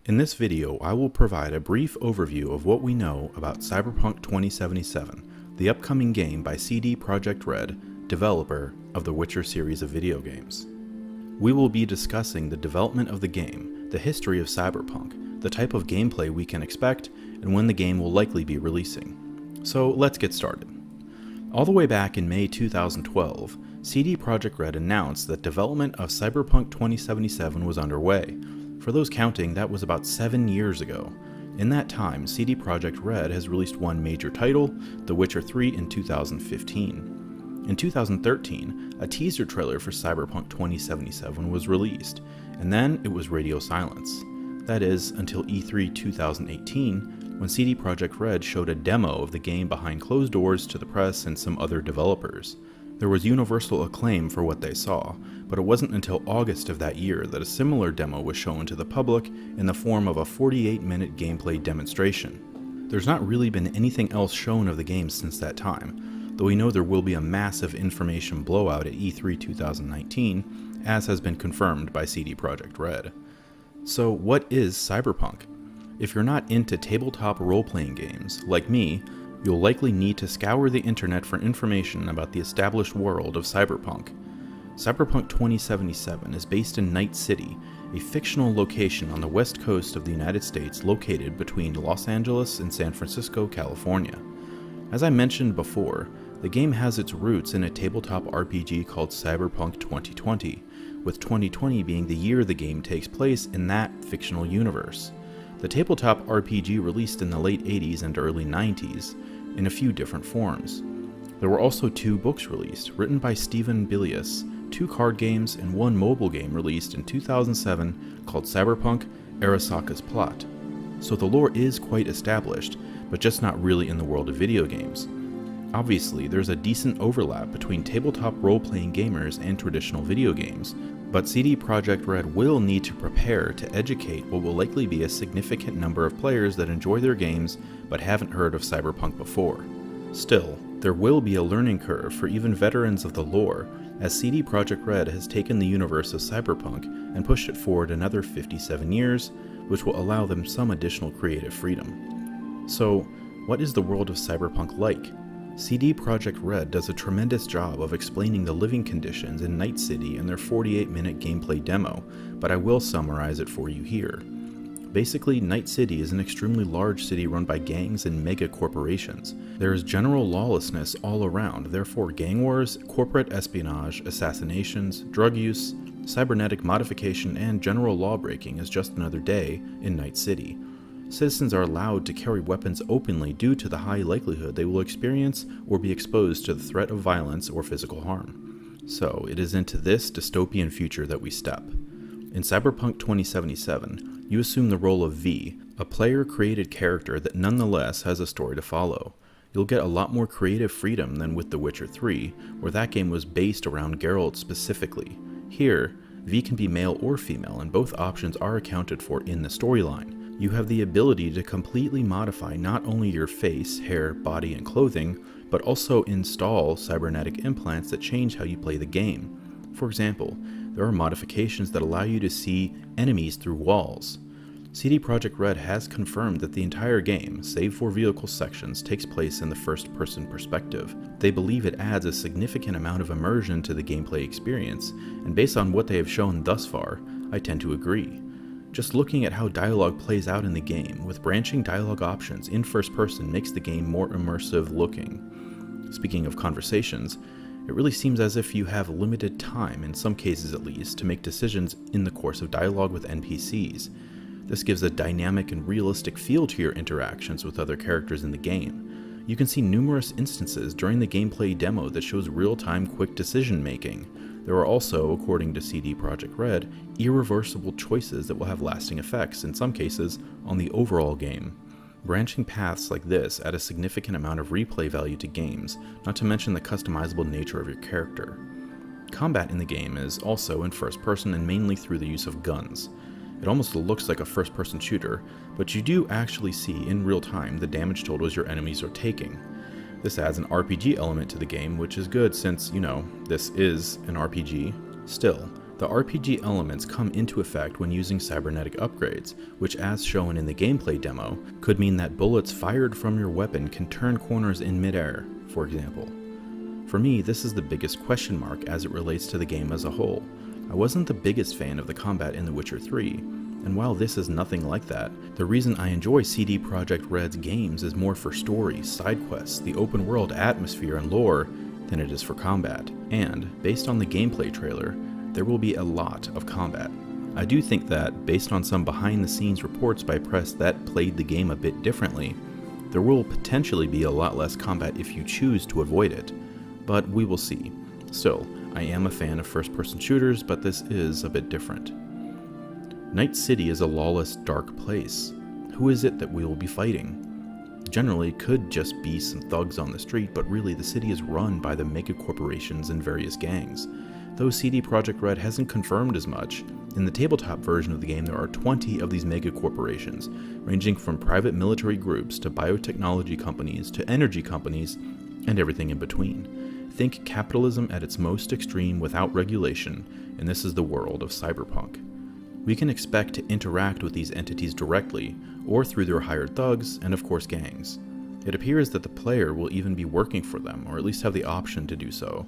In this video, I will provide a brief overview of what we know about Cyberpunk 2077, the upcoming game by CD Projekt Red, developer of the Witcher series of video games. We will be discussing the development of the game, the history of Cyberpunk, the type of gameplay we can expect, and when the game will likely be releasing. So let's get started. All the way back in May 2012, CD Projekt Red announced that development of Cyberpunk 2077 was underway. For those counting, that was about 7 years ago. In that time, CD Projekt Red has released one major title, The Witcher 3 in 2015. In 2013, a teaser trailer for Cyberpunk 2077 was released, and then it was radio silence. That is, until E3 2018, when CD Projekt Red showed a demo of the game behind closed doors to the press and some other developers. There was universal acclaim for what they saw, but it wasn't until August of that year that a similar demo was shown to the public in the form of a 48-minute gameplay demonstration. There's not really been anything else shown of the game since that time, though we know there will be a massive information blowout at E3 2019, as has been confirmed by CD Projekt Red. So what is Cyberpunk? If you're not into tabletop role-playing games, like me, you'll likely need to scour the internet for information about the established world of Cyberpunk. Cyberpunk 2077 is based in Night City, a fictional location on the west coast of the United States located between Los Angeles and San Francisco, California. As I mentioned before, the game has its roots in a tabletop RPG called Cyberpunk 2020, with 2020 being the year the game takes place in that fictional universe. The tabletop RPG released in the late 80s and early 90s, in a few different forms. There were also 2 books released, written by Stephen Bilius, 2 card games, and 1 mobile game released in 2007 called Cyberpunk: Arasaka's Plot. So the lore is quite established, but just not really in the world of video games. Obviously, there's a decent overlap between tabletop role-playing gamers and traditional video games, but CD Projekt Red will need to prepare to educate what will likely be a significant number of players that enjoy their games but haven't heard of Cyberpunk before. Still, there will be a learning curve for even veterans of the lore, as CD Projekt Red has taken the universe of Cyberpunk and pushed it forward another 57 years, which will allow them some additional creative freedom. So, what is the world of Cyberpunk like? CD Projekt Red does a tremendous job of explaining the living conditions in Night City in their 48-minute gameplay demo, but I will summarize it for you here. Basically, Night City is an extremely large city run by gangs and mega corporations. There is general lawlessness all around, therefore gang wars, corporate espionage, assassinations, drug use, cybernetic modification, and general lawbreaking is just another day in Night City. Citizens are allowed to carry weapons openly due to the high likelihood they will experience or be exposed to the threat of violence or physical harm. So, it is into this dystopian future that we step. In Cyberpunk 2077, you assume the role of V, a player-created character that nonetheless has a story to follow. You'll get a lot more creative freedom than with The Witcher 3, where that game was based around Geralt specifically. Here, V can be male or female, and both options are accounted for in the storyline. You have the ability to completely modify not only your face, hair, body, and clothing, but also install cybernetic implants that change how you play the game. For example, there are modifications that allow you to see enemies through walls. CD Projekt Red has confirmed that the entire game, save for vehicle sections, takes place in the first-person perspective. They believe it adds a significant amount of immersion to the gameplay experience, and based on what they have shown thus far, I tend to agree. Just looking at how dialogue plays out in the game, with branching dialogue options in first person, makes the game more immersive looking. Speaking of conversations, it really seems as if you have limited time, in some cases at least, to make decisions in the course of dialogue with NPCs. This gives a dynamic and realistic feel to your interactions with other characters in the game. You can see numerous instances during the gameplay demo that shows real-time quick decision making. There are also, according to CD Projekt Red, irreversible choices that will have lasting effects, in some cases, on the overall game. Branching paths like this add a significant amount of replay value to games, not to mention the customizable nature of your character. Combat in the game is also in first person and mainly through the use of guns. It almost looks like a first-person shooter, but you do actually see in real time the damage totals your enemies are taking. This adds an RPG element to the game, which is good since, this is an RPG. Still, The RPG elements come into effect when using cybernetic upgrades, which as shown in the gameplay demo, could mean that bullets fired from your weapon can turn corners in midair, for example. For me, this is the biggest question mark as it relates to the game as a whole. I wasn't the biggest fan of the combat in The Witcher 3, and while this is nothing like that, the reason I enjoy CD Projekt Red's games is more for story, side quests, the open world atmosphere and lore than it is for combat. And, based on the gameplay trailer, there will be a lot of combat. I do think that, based on some behind the scenes reports by press that played the game a bit differently, there will potentially be a lot less combat if you choose to avoid it, but we will see. Still, I am a fan of first-person shooters, but this is a bit different. Night City is a lawless, dark place. Who is it that we will be fighting? Generally, it could just be some thugs on the street, but really the city is run by the mega corporations and various gangs. Though CD Projekt Red hasn't confirmed as much, in the tabletop version of the game there are 20 of these mega corporations, ranging from private military groups to biotechnology companies to energy companies and everything in between. Think capitalism at its most extreme without regulation, and this is the world of Cyberpunk. We can expect to interact with these entities directly, or through their hired thugs, and of course gangs. It appears that the player will even be working for them, or at least have the option to do so.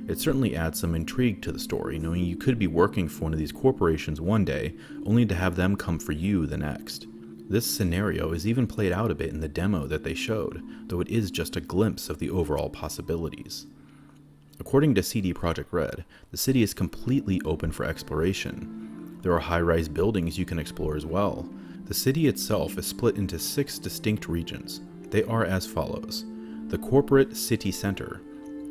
It certainly adds some intrigue to the story, knowing you could be working for one of these corporations one day, only to have them come for you the next. This scenario is even played out a bit in the demo that they showed, though it is just a glimpse of the overall possibilities. According to CD Projekt Red, the city is completely open for exploration. There are high-rise buildings you can explore as well. The city itself is split into 6 distinct regions. They are as follows: the corporate city center,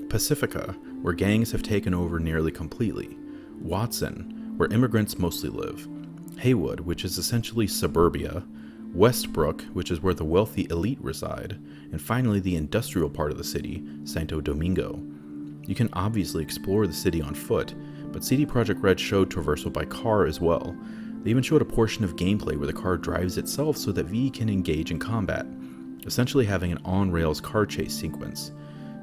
Pacifica, where gangs have taken over nearly completely, Watson, where immigrants mostly live, Haywood, which is essentially suburbia, Westbrook, which is where the wealthy elite reside, and finally the industrial part of the city, Santo Domingo. You can obviously explore the city on foot, but CD Projekt Red showed traversal by car as well. They even showed a portion of gameplay where the car drives itself so that V can engage in combat, essentially having an on-rails car chase sequence.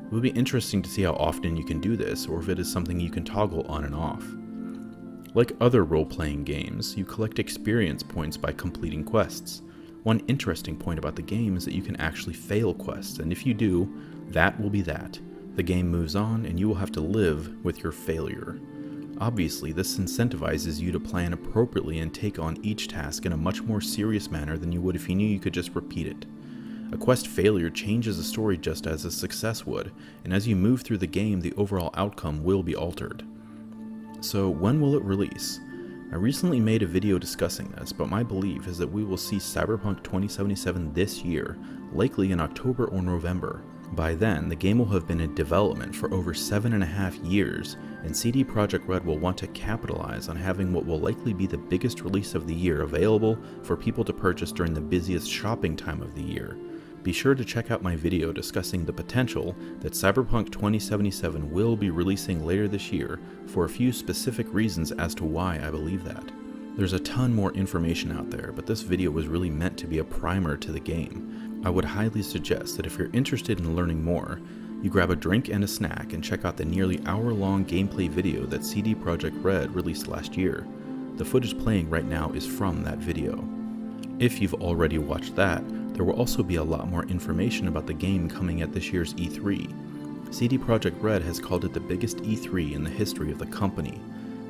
It would be interesting to see how often you can do this, or if it is something you can toggle on and off. Like other role-playing games, you collect experience points by completing quests. One interesting point about the game is that you can actually fail quests, and if you do, that will be that. The game moves on, and you will have to live with your failure. Obviously, this incentivizes you to plan appropriately and take on each task in a much more serious manner than you would if you knew you could just repeat it. A quest failure changes the story just as a success would, and as you move through the game, the overall outcome will be altered. So, when will it release? I recently made a video discussing this, but my belief is that we will see Cyberpunk 2077 this year, likely in October or November. By then, the game will have been in development for over 7.5 years, and CD Projekt Red will want to capitalize on having what will likely be the biggest release of the year available for people to purchase during the busiest shopping time of the year. Be sure to check out my video discussing the potential that Cyberpunk 2077 will be releasing later this year for a few specific reasons as to why I believe that. There's a ton more information out there, but this video was really meant to be a primer to the game. I would highly suggest that if you're interested in learning more, you grab a drink and a snack and check out the nearly hour-long gameplay video that CD Projekt Red released last year. The footage playing right now is from that video. If you've already watched that, there will also be a lot more information about the game coming at this year's E3. CD Projekt Red has called it the biggest E3 in the history of the company.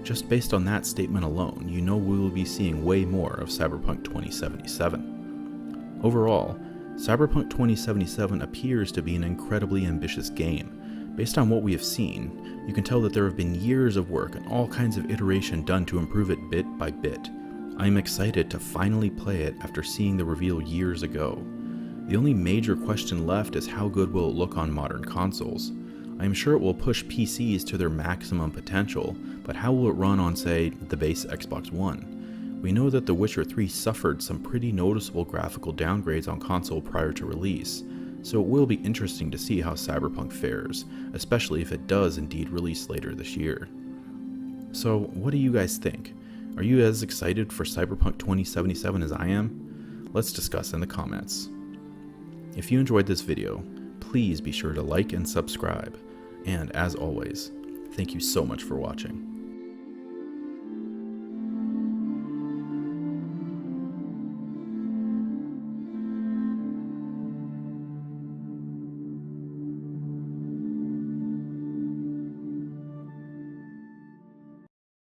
Just based on that statement alone, you know we will be seeing way more of Cyberpunk 2077. Overall, Cyberpunk 2077 appears to be an incredibly ambitious game. Based on what we have seen, you can tell that there have been years of work and all kinds of iteration done to improve it bit by bit. I am excited to finally play it after seeing the reveal years ago. The only major question left is how good will it look on modern consoles. I am sure it will push PCs to their maximum potential, but how will it run on, say, the base Xbox One? We know that The Witcher 3 suffered some pretty noticeable graphical downgrades on console prior to release, so it will be interesting to see how Cyberpunk fares, especially if it does indeed release later this year. So, what do you guys think? Are you as excited for Cyberpunk 2077 as I am? Let's discuss in the comments. If you enjoyed this video, please be sure to like and subscribe, and as always, thank you so much for watching.